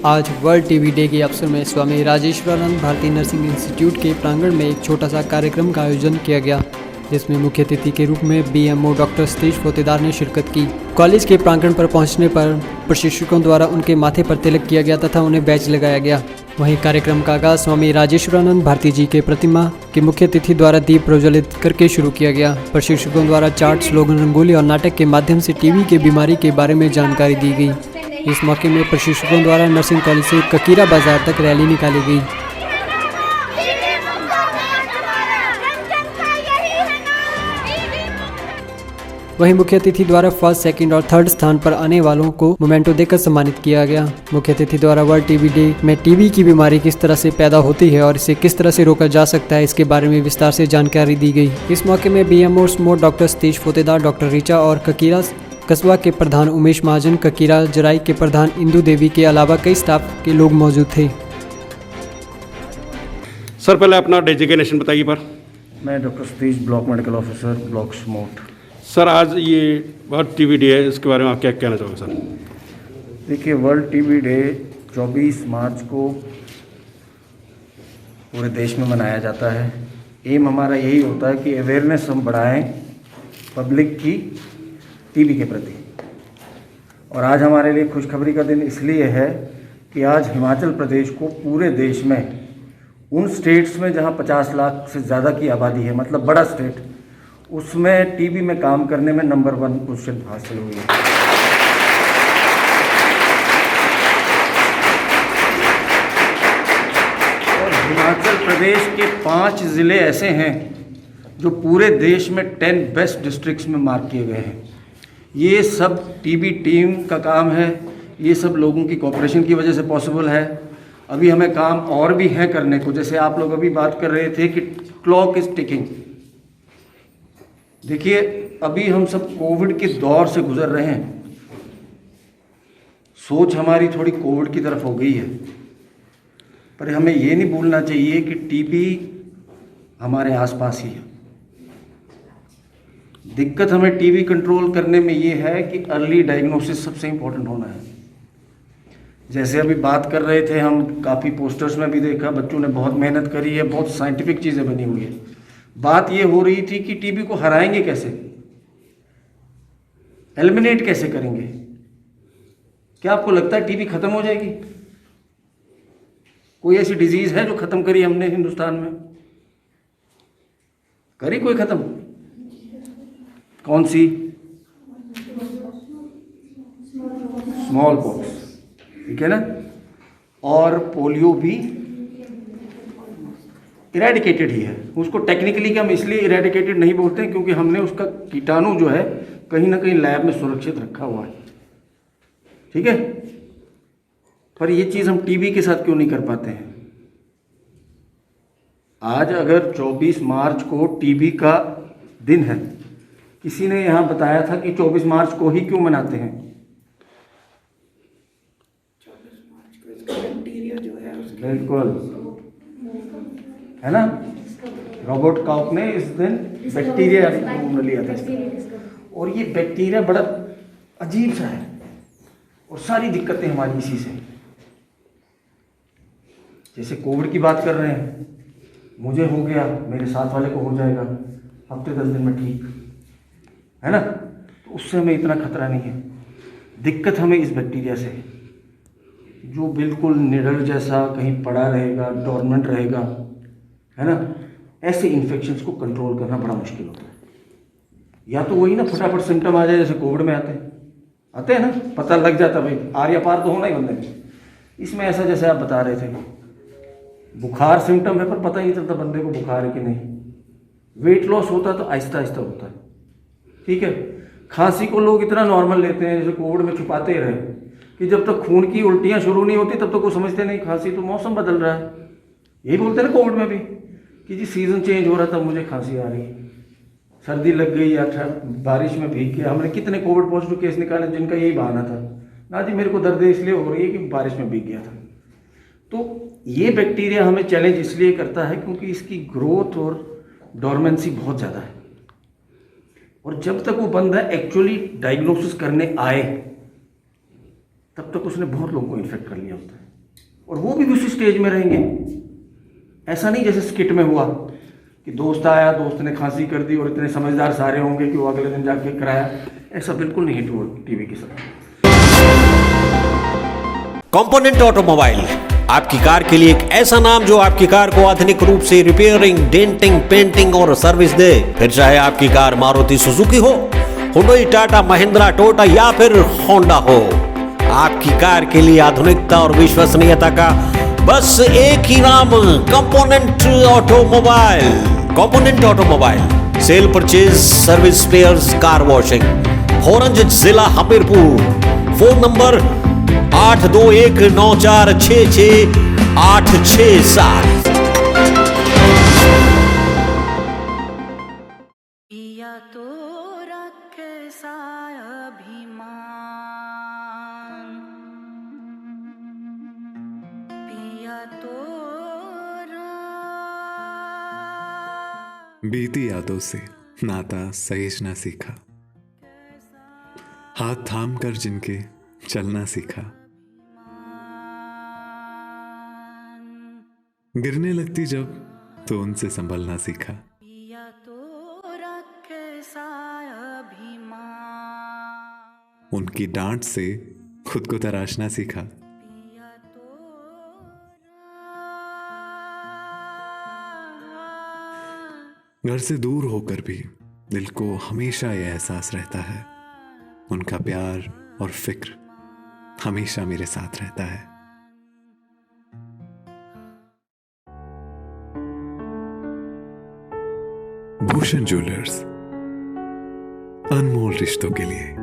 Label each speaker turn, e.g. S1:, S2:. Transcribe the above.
S1: आज world TB day के अवसर में स्वामी राजेश्वरानंद भारतीय नर्सिंग इंस्टीट्यूट के प्रांगण में एक छोटा सा कार्यक्रम का आयोजन किया गया, जिसमें मुख्य अतिथि के रूप में बीएमओ डॉक्टर सतीश पोतेदार ने शिरकत की। कॉलेज के प्रांगण पर पहुंचने पर प्रशिक्षकों द्वारा उनके माथे पर तिलक किया गया तथा उन्हें बैज लगाया गया। वहीं कार्यक्रम का आगाज स्वामी राजेश्वरानंद भारती जी के प्रतिमा के मुख्य अतिथि द्वारा दीप प्रज्वलित करके शुरू किया गया। प्रशिक्षकों द्वारा चार्ट, स्लोगन, रंगोली और नाटक के माध्यम से टीबी के बीमारी के बारे में जानकारी दी गई। इस मौके में प्रशिक्षकों द्वारा नर्सिंग कॉलेज से ककीरा बाजार तक रैली निकाली गई। वहीं मुख्य अतिथि द्वारा फर्स्ट, सेकंड और थर्ड स्थान पर आने वालों को मोमेंटो देकर सम्मानित किया गया। मुख्य अतिथि द्वारा वर्ल्ड टीबी डे में टीबी की बीमारी किस तरह से पैदा होती है और इसे किस तरह से रोका जा सकता है, इसके बारे में विस्तार से जानकारी दी गई। इस मौके में बीएमओ स्मोट डॉक्टर सतीश पोतेदार, डॉक्टर रीचा और ककीरा कस्बा के प्रधान उमेश महाजन, ककीरा जराई के प्रधान इंदू देवी के अलावा कई स्टाफ के लोग मौजूद थे।
S2: सर, पहले अपना डेजिग्नेशन बताइए। पर
S3: मैं doctor Satish, block medical officer, block smote.
S2: Sir, आज ये वर्ल्ड टीबी डे है, इसके बारे में आप क्या कहना चाहोगे सर?
S3: देखिए, वर्ल्ड टीबी डे 24 मार्च को पूरे देश में मनाया जाता है। एम हमारा यही होता है कि अवेयरनेस हम बढ़ाएं पब्लिक की टीबी के प्रति। और आज हमारे लिए खुशखबरी का दिन इसलिए है कि आज हिमाचल प्रदेश को पूरे देश में उन स्टेट्स में जहां 50 लाख से ज़्यादा की आबादी है, मतलब बड़ा स्टेट, उसमें टीबी में काम करने में नंबर 1 पोजीशन हासिल हुई है। और हिमाचल प्रदेश के 5 ज़िले ऐसे हैं जो पूरे देश में 10 बेस्ट डिस्ट्रिक्ट्स में मार्क किए गए हैं। ये सब टीबी टीम का काम है, ये सब लोगों की कोऑपरेशन की वजह से पॉसिबल है। अभी हमें काम और भी है करने को, जैसे आप लोग अभी बात कर रहे थे कि क्लॉक इज टिकिंग। देखिए, अभी हम सब कोविड के दौर से गुजर रहे हैं। सोच हमारी थोड़ी कोविड की तरफ हो गई है, पर हमें ये नहीं भूलना चाहिए कि टीबी हमारे आसपास ही है। दिक्कत हमें टीबी कंट्रोल करने में ये है कि अर्ली डायग्नोसिस सबसे इम्पोर्टेंट होना है। जैसे अभी बात कर रहे थे, हम काफ़ी पोस्टर्स में भी देखा, बच्चों ने बहुत मेहनत करी है, बहुत साइंटिफिक चीज़ें बनी हुई है। बात ये हो रही थी कि टीबी को हराएंगे कैसे, एलिमिनेट कैसे करेंगे। क्या आपको लगता है टीबी खत्म हो जाएगी? कोई ऐसी डिजीज है जो खत्म करी हमने हिंदुस्तान में? करी कोई खत्म? कौन सी? स्मॉल पॉक्स, ठीक है ना। और पोलियो भी इरेडिकेटेड ही है। उसको टेक्निकली हम इसलिए इरेडिकेटेड नहीं बोलते हैं क्योंकि हमने उसका कीटाणु जो है कहीं ना कहीं लैब में सुरक्षित रखा हुआ है, ठीक है। पर ये चीज़ हम टीबी के साथ क्यों नहीं कर पाते हैं? आज अगर 24 मार्च को टीबी का दिन है, किसी ने यहाँ बताया था कि 24 मार्च को ही क्यों मनाते हैं?
S4: 24 मार्च को इसका बैक्टीरिया जो है
S3: बिल्कुल, है ना। रॉबर्ट कॉक ने इस दिन बैक्टीरिया ढूंढ लिया था इसका। और ये बैक्टीरिया बड़ा अजीब सा है और सारी दिक्कतें हमारी इसी से। जैसे कोविड की बात कर रहे हैं, मुझे हो गया, मेरे साथ वाले को हो जाएगा, हफ्ते 10 दिन में ठीक, है ना। तो उससे हमें इतना खतरा नहीं है। दिक्कत हमें इस बैक्टीरिया से है जो बिल्कुल निडर जैसा कहीं पड़ा रहेगा, डोरमेंट रहेगा, है ना। ऐसे इन्फेक्शंस को कंट्रोल करना बड़ा मुश्किल होता है। या तो वही ना, फटाफट सिम्टम आ जाए, जैसे कोविड में आते हैं ना, पता लग जाता भाई आर्या पार तो होना ही बंदे में। इसमें ऐसा जैसे आप बता रहे थे, बुखार सिम्टम है पर पता ही नहीं चलता बंदे को बुखार है कि नहीं। वेट लॉस होता तो आहिस्ता आहिस्ता होता है, ठीक है। खांसी को लोग इतना नॉर्मल लेते हैं, जैसे कोविड में छुपाते ही रहे कि जब तक खून की उल्टियाँ शुरू नहीं होती तब तक वो समझते नहीं खांसी तो मौसम बदल रहा है। यही बोलते ना कोविड में भी कि जी सीज़न चेंज हो रहा था, मुझे खांसी आ रही, सर्दी लग गई या बारिश में भीग गया। हमने कितने कोविड पॉजिटिव केस निकाले जिनका यही बहाना था, ना जी मेरे को दर्द इसलिए हो रही है कि बारिश में भीग गया था। तो ये बैक्टीरिया हमें चैलेंज इसलिए करता है क्योंकि इसकी ग्रोथ और डोरमेंसी बहुत ज़्यादा है। और जब तक वो बंदा एक्चुअली डायग्नोसिस करने आए तब तक उसने बहुत लोगों को इन्फेक्ट कर लिया होता है। और वो भी उसी स्टेज में रहेंगे। ऐसा नहीं जैसे स्किट में हुआ कि दोस्त आया, दोस्त ने खांसी कर दी और इतने समझदार सारे होंगे कि वो अगले दिन जाके कराया। ऐसा बिल्कुल नहीं है टीवी के साथ।
S5: कंपोनेंट ऑटोमोबाइल, आपकी कार के लिए एक ऐसा नाम जो आपकी कार को आधुनिक रूप से रिपेयरिंग, डेंटिंग, पेंटिंग और सर्विस दे। फिर चाहे आपकी कार मारुति सुजुकी हो, हुंडई, टाटा, महिंद्रा, टोयोटा या फिर होंडा हो, आपकी कार के लिए आधुनिकता और विश्वसनीयता का बस एक ही नाम, component automobile. Component automobile, sale, purchase, service, spares, car washing, औरंज जिला हमीरपुर। Phone number 8219466867।
S6: पिया तो कैसा अभिमान, पिया तो
S7: बीती यादों से नाता सहेजना सीखा, हाथ थाम कर जिनके चलना सीखा, गिरने लगती जब तो उनसे संभलना सीखा।
S6: पिया तो कैसा अभिमान,
S7: उनकी डांट से खुद को तराशना सीखा।
S6: पिया तो
S7: घर से दूर होकर भी दिल को हमेशा यह एहसास रहता है, उनका प्यार और फिक्र हमेशा मेरे साथ रहता है। भूषण ज्वेलर्स, अनमोल रिश्तों के लिए।